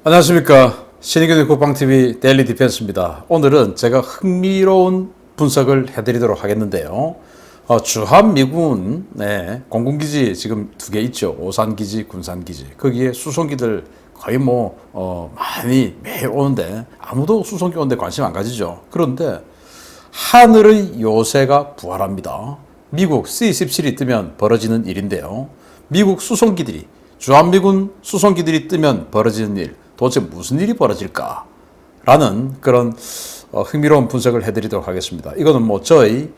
안녕하십니까. 신의균의 국방TV 데일리 디펜스입니다. 오늘은 제가 흥미로운 분석을 해드리도록 하겠는데요. 주한미군 공군기지 지금 2개 있죠. 오산기지, 군산기지. 거기에 수송기들 거의 많이 매일 오는데 아무도 수송기 오는데 관심 안 가지죠. 그런데 하늘의 요새가 부활합니다. 미국 C-17이 뜨면 벌어지는 일인데요. 미국 수송기들이, 주한미군 수송기들이 뜨면 벌어지는 일, 도대체 무슨 일이 벌어질까? 라는 그런 흥미로운 분석을 해드리도록 하겠습니다. 이거는 저의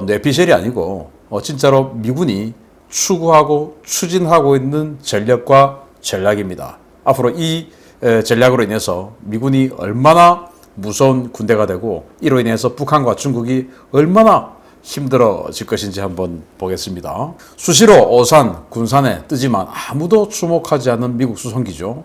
뇌피셜이 아니고 진짜로 미군이 추구하고 추진하고 있는 전략과 전략입니다. 앞으로 이 전략으로 인해서 미군이 얼마나 무서운 군대가 되고 이로 인해서 북한과 중국이 얼마나 힘들어질 것인지 한번 보겠습니다. 수시로 오산, 군산에 뜨지만 아무도 주목하지 않는 미국 수송기죠.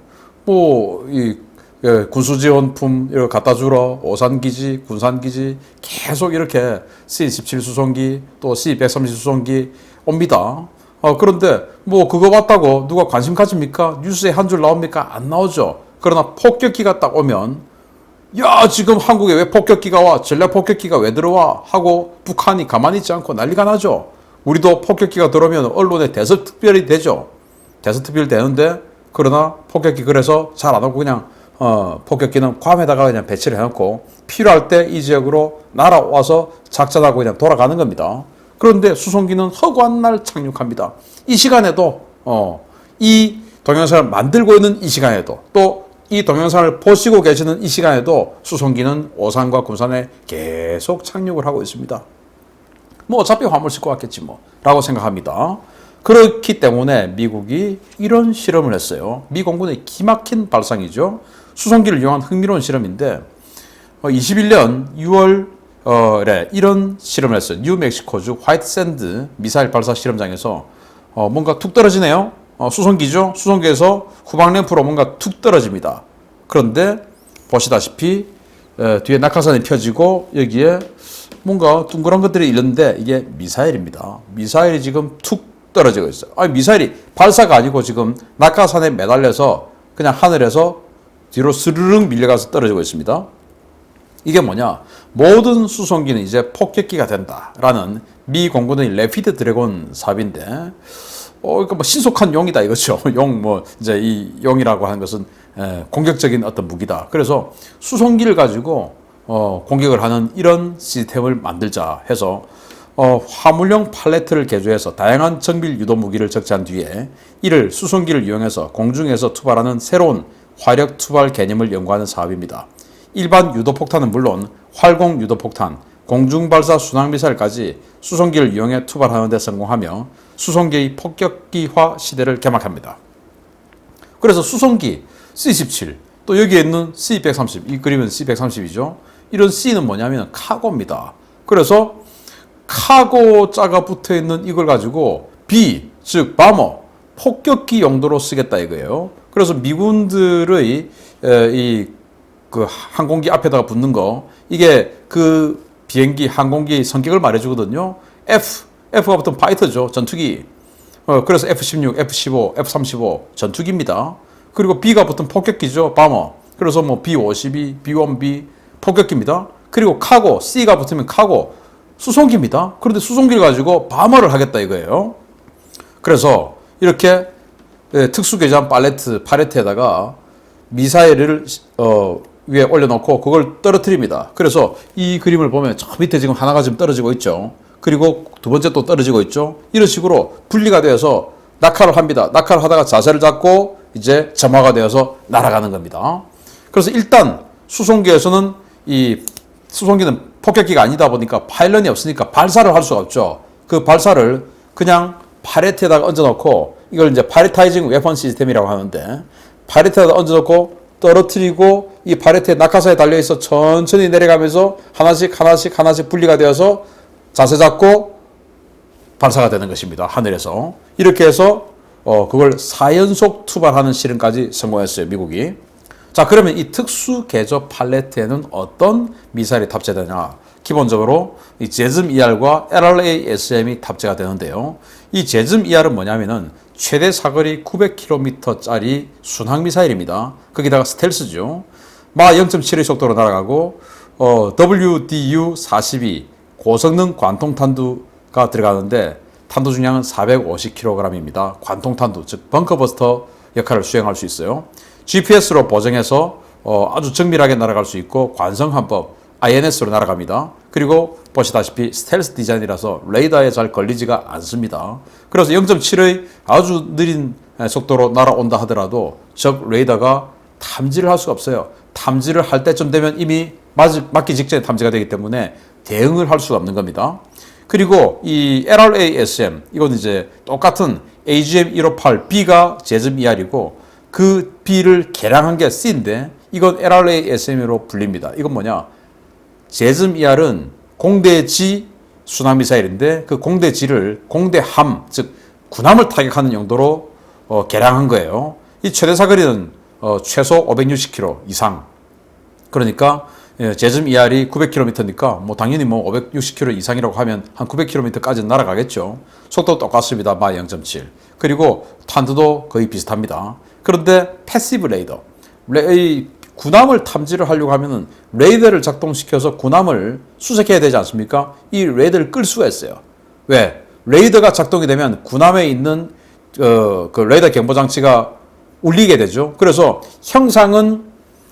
군수지원품 이렇게 갖다 주러 오산기지, 군산기지 계속 이렇게 C-17 수송기 또 C-130 수송기 옵니다. 그런데 그거 왔다고 누가 관심 가집니까? 뉴스에 한 줄 나옵니까? 안 나오죠. 그러나 폭격기가 딱 오면 야, 지금 한국에 왜 폭격기가 와? 전략 폭격기가 왜 들어와? 하고 북한이 가만히 있지 않고 난리가 나죠. 우리도 폭격기가 들어오면 언론에 대서특별히 되죠. 대서특별히 되는데 그러나 폭격기 그래서 잘 안 오고 그냥 폭격기는 괌에다가 그냥 배치를 해놓고 필요할 때 이 지역으로 날아와서 작전하고 그냥 돌아가는 겁니다. 그런데 수송기는 허구한 날 착륙합니다. 이 시간에도 이 동영상을 만들고 있는 이 시간에도 또 이 동영상을 보시고 계시는 이 시간에도 수송기는 오산과 군산에 계속 착륙을 하고 있습니다. 어차피 화물 싣고 왔겠지 라고 생각합니다. 그렇기 때문에 미국이 이런 실험을 했어요. 미 공군의 기막힌 발상이죠. 수송기를 이용한 흥미로운 실험인데 21년 6월에 이런 실험을 했어요. 뉴멕시코주 화이트샌드 미사일 발사 실험장에서 뭔가 툭 떨어지네요. 수송기죠. 수송기에서 후방 램프로 뭔가 툭 떨어집니다. 그런데 보시다시피 뒤에 낙하산이 펴지고 여기에 뭔가 둥그런 것들이 있는데 이게 미사일입니다. 미사일이 지금 툭 떨어지고 있어요. 미사일이 발사가 아니고 지금 낙하산에 매달려서 그냥 하늘에서 뒤로 스르륵 밀려가서 떨어지고 있습니다. 이게 뭐냐? 모든 수송기는 이제 폭격기가 된다라는 미 공군의 레피드 드래곤 사업인데, 그러니까 신속한 용이다 이거죠. 이제 이 용이라고 하는 것은 공격적인 어떤 무기다. 그래서 수송기를 가지고 공격을 하는 이런 시스템을 만들자 해서 화물용 팔레트를 개조해서 다양한 정밀 유도 무기를 적재한 뒤에 이를 수송기를 이용해서 공중에서 투발하는 새로운 화력 투발 개념을 연구하는 사업입니다. 일반 유도폭탄은 물론 활공 유도폭탄, 공중발사 순항미사일까지 수송기를 이용해 투발하는 데 성공하며 수송기의 폭격기화 시대를 개막합니다. 그래서 수송기 C-17, 또 여기에 있는 C-130, 이 그림은 C-130이죠. 이런 C는 뭐냐면 카고입니다. 그래서 카고 자가 붙어 있는 이걸 가지고 B, 즉 바머, 폭격기 용도로 쓰겠다 이거예요. 그래서 미군들의 그 항공기 앞에다가 붙는 거, 이게 그 비행기 항공기 성격을 말해주거든요. F가 붙은 파이터죠. 전투기. 그래서 F-16, F-15, F-35 전투기입니다. 그리고 B가 붙은 폭격기죠. 바머. 그래서 B-52, B-1B 폭격기입니다. 그리고 카고, C가 붙으면 카고, 수송기입니다. 그런데 수송기를 가지고 바머를 하겠다 이거예요. 그래서 이렇게 특수 개조한 팔레트에다가 미사일을 위에 올려놓고 그걸 떨어뜨립니다. 그래서 이 그림을 보면 저 밑에 지금 하나가 지금 떨어지고 있죠. 그리고 두 번째 또 떨어지고 있죠. 이런 식으로 분리가 되어서 낙하를 합니다. 낙하를 하다가 자세를 잡고 이제 점화가 되어서 날아가는 겁니다. 그래서 일단 수송기에서는 이 수송기는 폭격기가 아니다 보니까 파일런이 없으니까 발사를 할 수가 없죠. 그 발사를 그냥 팔레트에다가 얹어놓고 이걸 이제 파레타이징 웨펀 시스템이라고 하는데 팔레트에다 얹어놓고 떨어뜨리고 이 팔레트에 낙하산에 달려있어 천천히 내려가면서 하나씩 분리가 되어서 자세 잡고 발사가 되는 것입니다. 하늘에서. 이렇게 해서 그걸 4연속 투발하는 실험까지 성공했어요. 미국이. 자, 그러면 이 특수 개조 팔레트에는 어떤 미사일이 탑재되냐? 기본적으로 이 제즘 ER과 LRA-SM이 탑재가 되는데요. 이 제즘 ER은 뭐냐면은 최대 사거리 900km짜리 순항 미사일입니다. 거기다가 스텔스죠. 마 0.7의 속도로 날아가고 WDU-42 고성능 관통탄두가 들어가는데 탄두 중량은 450kg입니다. 관통탄두, 즉 벙커버스터 역할을 수행할 수 있어요. GPS로 보정해서 아주 정밀하게 날아갈 수 있고 관성함법 INS로 날아갑니다. 그리고 보시다시피 스텔스 디자인이라서 레이더에 잘 걸리지가 않습니다. 그래서 0.7의 아주 느린 속도로 날아온다 하더라도 적 레이더가 탐지를 할 수가 없어요. 탐지를 할 때쯤 되면 이미 맞기 직전에 탐지가 되기 때문에 대응을 할 수가 없는 겁니다. 그리고 이 LRA-SM 이건 이제 똑같은 AGM-158B가 제즘 ER이고 그 B를 개량한 게 C인데 이건 LRA-SM으로 불립니다. 이건 뭐냐? 제즘 ER은 공대지 순항미사일인데 그 공대지를 공대함, 즉 군함을 타격하는 용도로 개량한 거예요. 이 최대 사거리는 최소 560km 이상. 그러니까 제즘 ER이 900km니까 뭐 당연히 뭐 560km 이상이라고 하면 한 900km까지는 날아가겠죠. 속도 똑같습니다. 마 0.7. 그리고 탄두도 거의 비슷합니다. 그런데 패시브 레이더, 군함을 탐지를 하려고 하면은 레이더를 작동시켜서 군함을 수색해야 되지 않습니까? 이 레이더를 끌 수가 있어요. 왜? 레이더가 작동이 되면 군함에 있는 그 레이더 경보 장치가 울리게 되죠. 그래서 형상은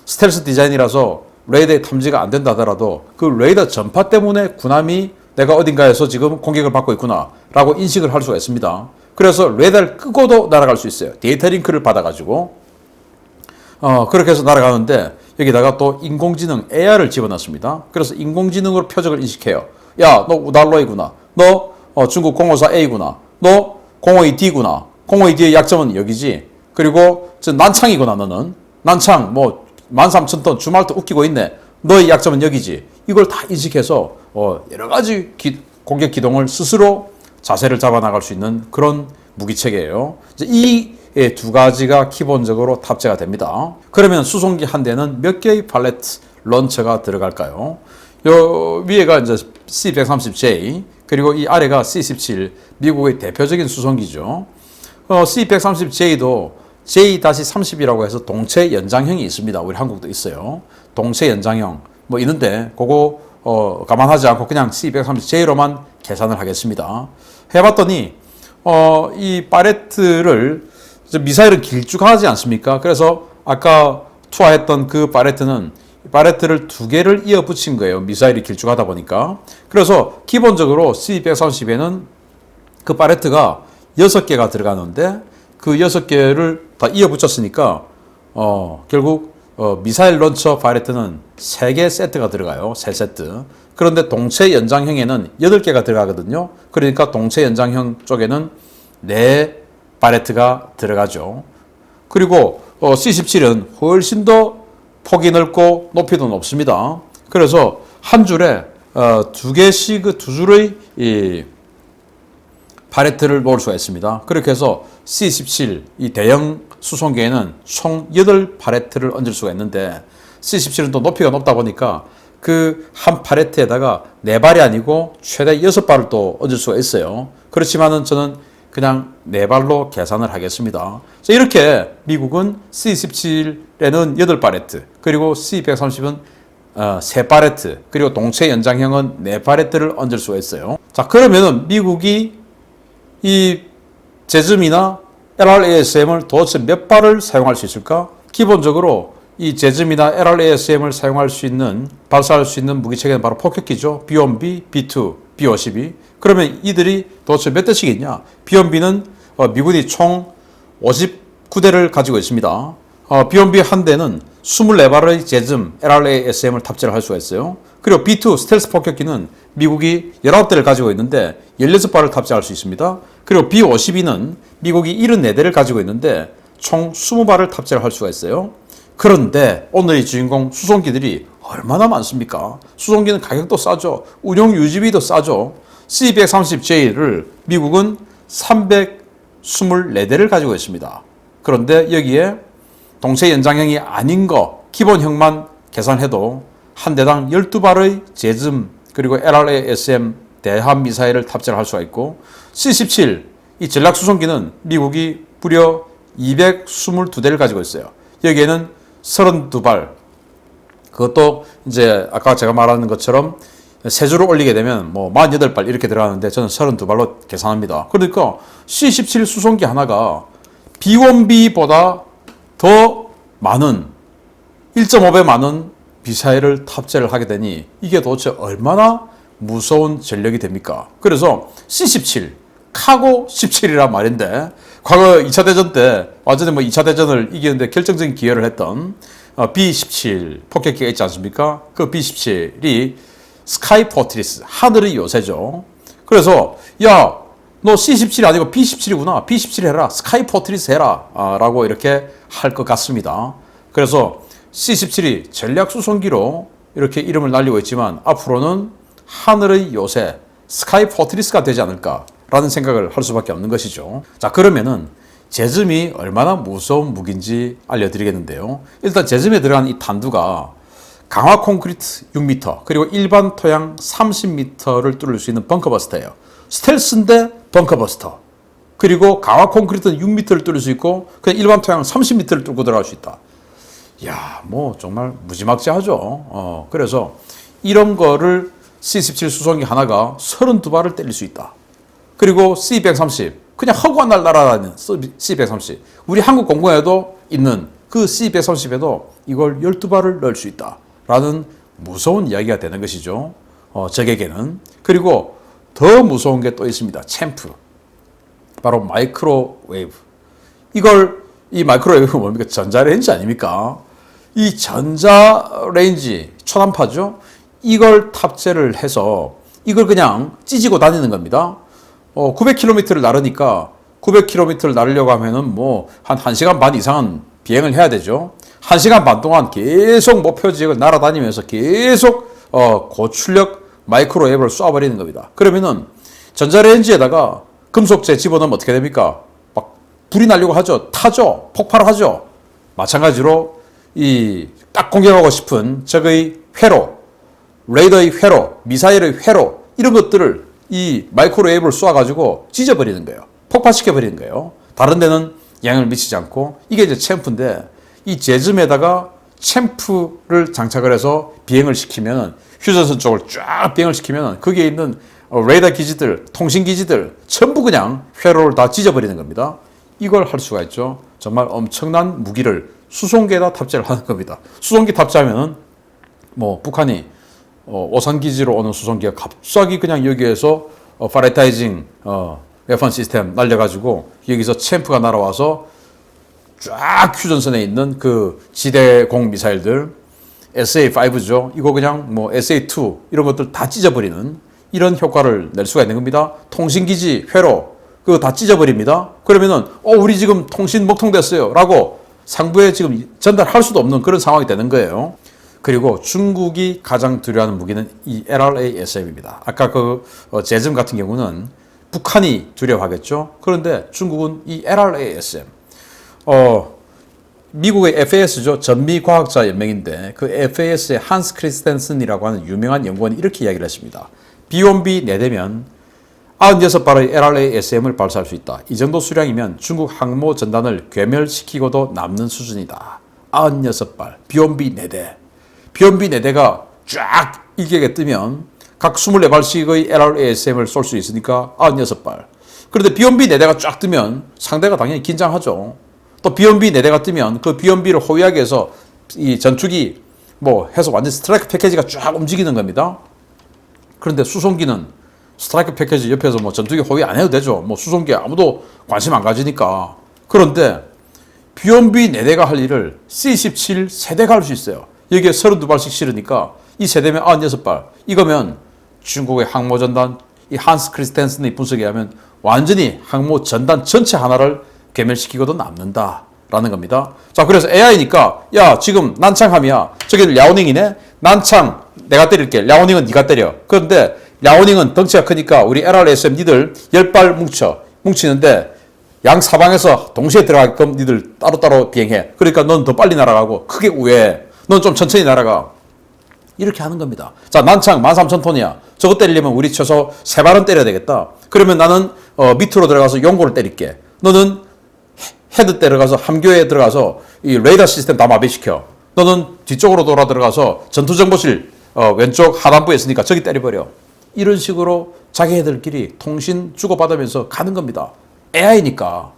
스텔스 디자인이라서 레이더의 탐지가 안 된다 하더라도 그 레이더 전파 때문에 군함이 내가 어딘가에서 지금 공격을 받고 있구나 라고 인식을 할 수가 있습니다. 그래서 레이더를 끄고도 날아갈 수 있어요. 데이터 링크를 받아가지고 그렇게 해서 날아가는데 여기다가 또 인공지능 AR을 집어넣습니다. 그래서 인공지능으로 표적을 인식해요. 야, 너 우달로이구나. 너 중국 054A구나. 너 052D구나. 052D의 약점은 여기지. 그리고 난창이구나. 너는 난창 뭐 13,000톤 주말도 웃기고 있네. 너의 약점은 여기지. 이걸 다 인식해서 여러 가지 공격 기동을 스스로 자세를 잡아나갈 수 있는 그런 무기체계예요. 이제 이 두 가지가 기본적으로 탑재가 됩니다. 그러면 수송기 한 대는 몇 개의 팔렛 런처가 들어갈까요? 요 위에가 이제 C-130J 그리고 이 아래가 C-17 미국의 대표적인 수송기죠. C-130J도 J-30이라고 해서 동체 연장형이 있습니다. 우리 한국도 있어요. 동체 연장형 뭐 있는데 그거 감안하지 않고 그냥 C-130J로만 계산을 하겠습니다. 해봤더니 이 파레트를 미사일은 길쭉하지 않습니까? 그래서 아까 투하했던 그 파레트를 두 개를 이어 붙인 거예요. 미사일이 길쭉하다 보니까. 그래서 기본적으로 C-130에는 그 파레트가 6개가 들어가는데 그 6개를 다 이어 붙였으니까 결국 미사일 런처 파레트는 3개 세트가 들어가요. 3세트. 그런데 동체 연장형에는 8개가 들어가거든요. 그러니까 동체 연장형 쪽에는 4 파레트가 들어가죠. 그리고 C-17은 훨씬 더 폭이 넓고 높이도 높습니다. 그래서 한 줄에 두 개씩 두 줄의 이 파레트를 놓을 수가 있습니다. 그렇게 해서 C-17 이 대형 수송기에는 총 8파레트를 얹을 수가 있는데 C-17은 또 높이가 높다 보니까 그 한 파레트에다가 4발이 아니고 최대 6발을 또 얹을 수가 있어요. 그렇지만은 저는 그냥 4발로 계산을 하겠습니다. 이렇게 미국은 C-17에는 8파레트, 그리고 C-130은 3파레트, 그리고 동체 연장형은 4파레트를 얹을 수가 있어요. 자, 그러면은 미국이 이 제즘이나 LRASM을 도대체 몇 발을 사용할 수 있을까? 기본적으로 이 제즘이나 LRASM을 사용할 수 있는, 발사할 수 있는 무기체계는 바로 폭격기죠. B-1B, B-2, B-52. 그러면 이들이 도대체 몇 대씩 있냐? B-1B는 미군이 총 59대를 가지고 있습니다. B-1B 한 대는 24발의 제즘 LRA-SM을 탑재를 할 수가 있어요. 그리고 B-2 스텔스 폭격기는 미국이 19대를 가지고 있는데 16발을 탑재할 수 있습니다. 그리고 B-52는 미국이 74대를 가지고 있는데 총 20발을 탑재를 할 수가 있어요. 그런데 오늘의 주인공 수송기들이 얼마나 많습니까? 수송기는 가격도 싸죠. 운용 유지비도 싸죠. C-130J를 미국은 324대를 가지고 있습니다. 그런데 여기에 동체 연장형이 아닌 거 기본형만 계산해도 한 대당 12발의 제즘 그리고 LRA-SM 대함 미사일을 탑재를 할 수가 있고 C-17 이 전략 수송기는 미국이 무려 222대를 가지고 있어요. 여기에는 32발. 그것도 이제 아까 제가 말하는 것처럼 세 줄을 올리게 되면 뭐 48발 이렇게 들어가는데 저는 32발로 계산합니다. 그러니까 C-17 수송기 하나가 B-1B보다 더 많은 1.5배 많은 미사일을 탑재를 하게 되니 이게 도대체 얼마나 무서운 전력이 됩니까? 그래서 C-17, 카고 17이란 말인데 과거 2차 대전 때 완전히 뭐 2차 대전을 이기는데 결정적인 기여를 했던 B-17 폭격기가 있지 않습니까? 그 B-17이 스카이 포트리스, 하늘의 요새죠. 그래서 야, 너 C-17이 아니고 B-17이구나. B-17 해라. 스카이 포트리스 해라. 라고 이렇게 할 것 같습니다. 그래서 C-17이 전략 수송기로 이렇게 이름을 날리고 있지만 앞으로는 하늘의 요새, 스카이 포트리스가 되지 않을까라는 생각을 할 수밖에 없는 것이죠. 자, 그러면은 제즘이 얼마나 무서운 무기인지 알려드리겠는데요. 일단 제즘에 들어간 이 탄두가 강화 콘크리트 6m 그리고 일반 토양 30m를 뚫을 수 있는 벙커버스터예요. 스텔스인데 벙커버스터. 그리고 강화 콘크리트는 6m를 뚫을 수 있고 그냥 일반 토양 30m를 뚫고 들어갈 수 있다. 이야, 뭐 정말 무지막지하죠. 그래서 이런 거를 C-17 수송기 하나가 32발을 때릴 수 있다. 그리고 C-130 그냥 허구한 날 날아다니는 C-130 우리 한국 공군에도 있는 그 C-130에도 이걸 12발을 넣을 수 있다 라는 무서운 이야기가 되는 것이죠. 적에게는. 그리고 더 무서운 게 또 있습니다. 챔프. 바로 마이크로웨이브. 이 마이크로웨이브가 뭡니까? 전자레인지 아닙니까? 이 전자레인지 초단파죠. 이걸 탑재를 해서 이걸 그냥 찢고 다니는 겁니다. 900km를 나르니까 900km를 나르려고 하면은 뭐 한 1시간 반 이상은 비행을 해야 되죠. 1시간 반 동안 계속 목표 지역을 날아다니면서 계속 고출력 마이크로웨이브를 쏴버리는 겁니다. 그러면은 전자레인지에다가 금속재 집어넣으면 어떻게 됩니까? 막 불이 나려고 하죠. 타죠. 폭발을 하죠. 마찬가지로 이 딱 공격하고 싶은 적의 회로, 레이더의 회로, 미사일의 회로 이런 것들을 이 마이크로웨이브를 쏴가지고 찢어버리는 거예요. 폭파시켜버리는 거예요. 다른 데는 영향을 미치지 않고 이게 이제 챔프인데 이 제즘에다가 챔프를 장착을 해서 비행을 시키면 휴전선 쪽을 쫙 비행을 시키면 거기에 있는 레이더 기지들, 통신 기지들 전부 그냥 회로를 다 찢어버리는 겁니다. 이걸 할 수가 있죠. 정말 엄청난 무기를 수송기에다 탑재를 하는 겁니다. 수송기 탑재하면은 뭐 북한이 오산 기지로 오는 수송기가 갑자기 그냥 여기에서 파레타이징 웨펀 시스템 날려가지고 여기서 챔프가 날아와서 쫙 휴전선에 있는 그 지대공 미사일들 SA5죠. 이거 그냥 뭐 SA2 이런 것들 다 찢어버리는 이런 효과를 낼 수가 있는 겁니다. 통신기지 회로 그거 다 찢어버립니다. 그러면은 우리 지금 통신 먹통됐어요 라고 상부에 지금 전달할 수도 없는 그런 상황이 되는 거예요. 그리고 중국이 가장 두려워하는 무기는 이 LRA-SM입니다. 아까 그 제즘 같은 경우는 북한이 두려워하겠죠. 그런데 중국은 이 LRA-SM 미국의 FAS죠. 전미과학자 연맹인데 그 FAS의 한스 크리스텐슨이라고 하는 유명한 연구원이 이렇게 이야기를 했습니다. B-1B 4대면 96발의 LRA-SM을 발사할 수 있다. 이 정도 수량이면 중국 항모 전단을 괴멸시키고도 남는 수준이다. 96발, B-1B 4대. B-1B 4대가 쫙 일격에 뜨면 각 24발씩의 LRA-SM을 쏠 수 있으니까 96발. 그런데 B-1B 4대가 쫙 뜨면 상대가 당연히 긴장하죠. 또 B-1B 4대가 뜨면 그 B-1B를 호위하기 위해서 이 전투기 뭐 해서 완전 스트라이크 패키지가 쫙 움직이는 겁니다. 그런데 수송기는 스트라이크 패키지 옆에서 뭐 전투기 호위 안 해도 되죠. 뭐 수송기에 아무도 관심 안 가지니까. 그런데 B-1B 4대가 할 일을 C-17 세대가 할 수 있어요. 여기에 32발씩 실으니까 이 세대면 96발. 이거면 중국의 항모 전단, 이 한스 크리스텐슨의 분석에 하면 완전히 항모 전단 전체 하나를 괴멸시키고도 남는다라는 겁니다. 자, 그래서 AI니까 야, 지금 난창함이야. 저기 랴오닝이네. 난창 내가 때릴게. 랴오닝은 네가 때려. 그런데 랴오닝은 덩치가 크니까 우리 LRSM 니들 10발 뭉치는데 양 사방에서 동시에 들어가게끔 니들 따로따로 비행해. 그러니까 넌 더 빨리 날아가고 크게 우회해. 넌 좀 천천히 날아가. 이렇게 하는 겁니다. 자, 난창 13,000톤이야. 저거 때리려면 우리 최소 3발은 때려야 되겠다. 그러면 나는 밑으로 들어가서 용고를 때릴게. 너는 헤드 때려가서 함교에 들어가서 이 레이더 시스템 다 마비시켜. 너는 뒤쪽으로 돌아 들어가서 전투정보실 왼쪽 하단부에 있으니까 저기 때려버려. 이런 식으로 자기네들끼리 통신 주고받으면서 가는 겁니다. AI니까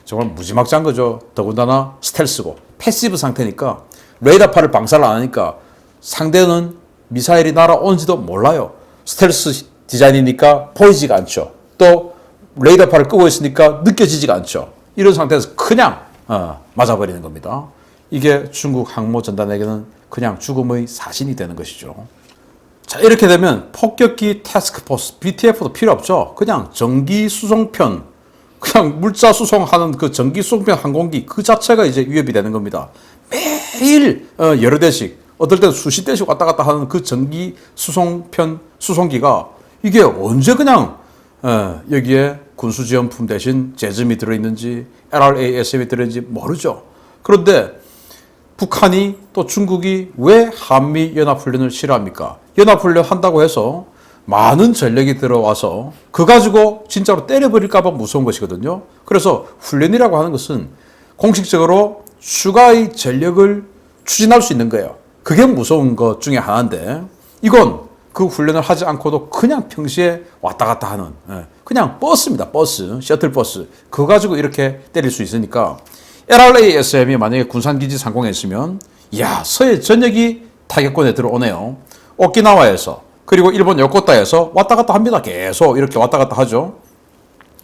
정말 무지막지한 거죠. 더군다나 스텔스고 패시브 상태니까 레이더파를 방사를 안 하니까 상대는 미사일이 날아온지도 몰라요. 스텔스 디자인이니까 보이지가 않죠. 또 레이더파를 끄고 있으니까 느껴지지가 않죠. 이런 상태에서 그냥 맞아버리는 겁니다. 이게 중국 항모전단에게는 그냥 죽음의 사신이 되는 것이죠. 자, 이렇게 되면 폭격기 태스크포스 BTF도 필요 없죠. 그냥 전기 수송편, 그냥 물자 수송하는 그 전기 수송편 항공기 그 자체가 이제 위협이 되는 겁니다. 매일 여러 대씩, 어떨 때는 수십 대씩 왔다 갔다 하는 그 전기 수송편 수송기가 이게 언제 그냥 여기에 군수지원품 대신 제점이 들어있는지 LRASM이 들어있는지 모르죠. 그런데 북한이 또 중국이 왜 한미연합훈련을 싫어합니까? 연합훈련 한다고 해서 많은 전력이 들어와서 그거 가지고 진짜로 때려버릴까 봐 무서운 것이거든요. 그래서 훈련이라고 하는 것은 공식적으로 추가의 전력을 추진할 수 있는 거예요. 그게 무서운 것 중에 하나인데 이건 그 훈련을 하지 않고도 그냥 평시에 왔다 갔다 하는 그냥 버스입니다. 버스, 셔틀버스. 그거 가지고 이렇게 때릴 수 있으니까 LRASM이 만약에 군산기지 상공에 있으면 이야, 서해 전역이 타격권에 들어오네요. 오키나와에서 그리고 일본 요코타에서 왔다 갔다 합니다. 계속 이렇게 왔다 갔다 하죠.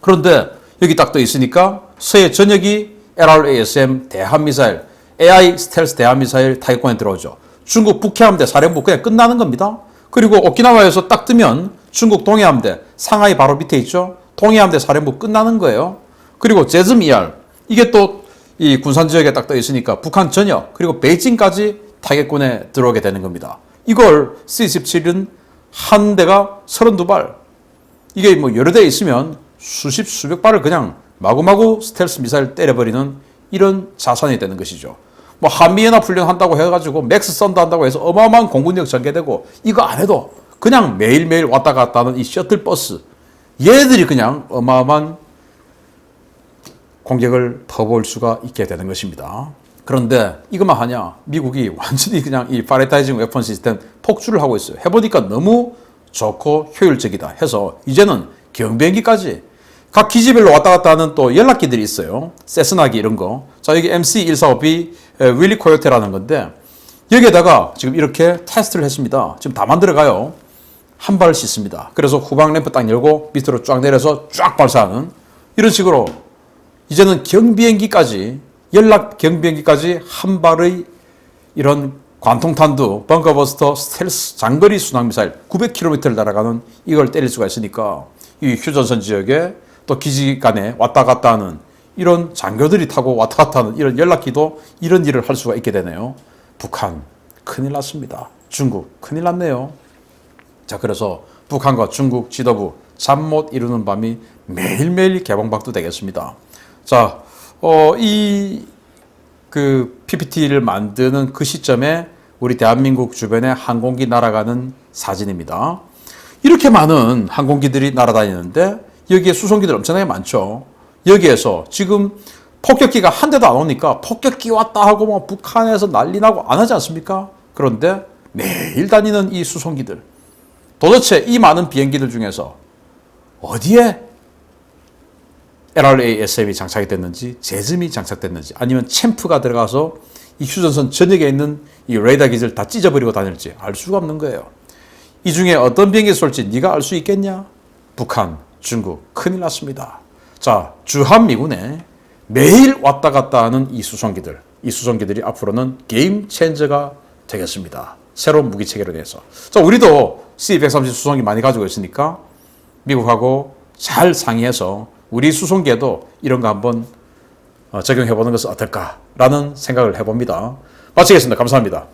그런데 여기 딱 떠 있으니까 서해 전역이 LRASM 대한미사일, AI 스텔스 대한미사일 타격권에 들어오죠. 중국 북해함대 사령부 그냥 끝나는 겁니다. 그리고 오키나와에서 딱 뜨면 중국 동해함대 상하이 바로 밑에 있죠. 동해함대 사령부 끝나는 거예요. 그리고 제즘 ER 이게 또 이 군산 지역에 딱 떠 있으니까 북한 전역 그리고 베이징까지 타격권에 들어오게 되는 겁니다. 이걸 C-17은 한 대가 32발 이게 뭐 여러 대 있으면 수십 수백 발을 그냥 마구마구 스텔스 미사일 때려버리는 이런 자산이 되는 것이죠. 뭐 한미연합 훈련한다고 해가지고 맥스 썬더 한다고 해서 어마어마한 공군력 전개되고 이거 안 해도 그냥 매일매일 왔다 갔다 하는 이 셔틀버스 얘들이 그냥 어마어마한 공격을 퍼부을 수가 있게 되는 것입니다. 그런데 이것만 하냐? 미국이 완전히 그냥 이 파레타이징 웨폰 시스템 폭주를 하고 있어요. 해보니까 너무 좋고 효율적이다 해서 이제는 경비행기까지 각 기지별로 왔다 갔다 하는 또 연락기들이 있어요. 세스나기 이런 거. 자, 여기 MC145B 윌리 코요테라는 건데 여기에다가 지금 이렇게 테스트를 했습니다. 지금 다 만들어가요. 한 발을 씻습니다. 그래서 후방 램프 딱 열고 밑으로 쫙 내려서 쫙 발사하는 이런 식으로 이제는 경비행기까지 연락 경비행기까지 한 발의 이런 관통탄두 벙커버스터 스텔스 장거리 순항미사일 900km를 날아가는 이걸 때릴 수가 있으니까 이 휴전선 지역에 또 기지 간에 왔다 갔다 하는 이런 장교들이 타고 왔다 갔다 하는 이런 연락기도 이런 일을 할 수가 있게 되네요. 북한 큰일 났습니다. 중국 큰일 났네요. 자, 그래서 북한과 중국 지도부 잠 못 이루는 밤이 매일매일 개봉박도 되겠습니다. 자, 이 PPT를 만드는 그 시점에 우리 대한민국 주변에 항공기 날아가는 사진입니다. 이렇게 많은 항공기들이 날아다니는데 여기에 수송기들 엄청나게 많죠. 여기에서 지금 폭격기가 한 대도 안 오니까 폭격기 왔다 하고 뭐 북한에서 난리 나고 안 하지 않습니까? 그런데 매일 다니는 이 수송기들 도대체 이 많은 비행기들 중에서 어디에 LRASM이 장착이 됐는지 제즘이 장착됐는지 아니면 챔프가 들어가서 이 휴전선 전역에 있는 이 레이더 기지를 다 찢어버리고 다닐지 알 수가 없는 거예요. 이 중에 어떤 비행기 쏠지 네가 알 수 있겠냐? 북한, 중국 큰일 났습니다. 자, 주한미군에 매일 왔다 갔다 하는 이 수송기들이 앞으로는 게임 체인저가 되겠습니다. 새로운 무기 체계로 대해서. 자, 우리도 C-130 수송기 많이 가지고 있으니까 미국하고 잘 상의해서 우리 수송기에도 이런 거 한번 적용해보는 것은 어떨까라는 생각을 해봅니다. 마치겠습니다. 감사합니다.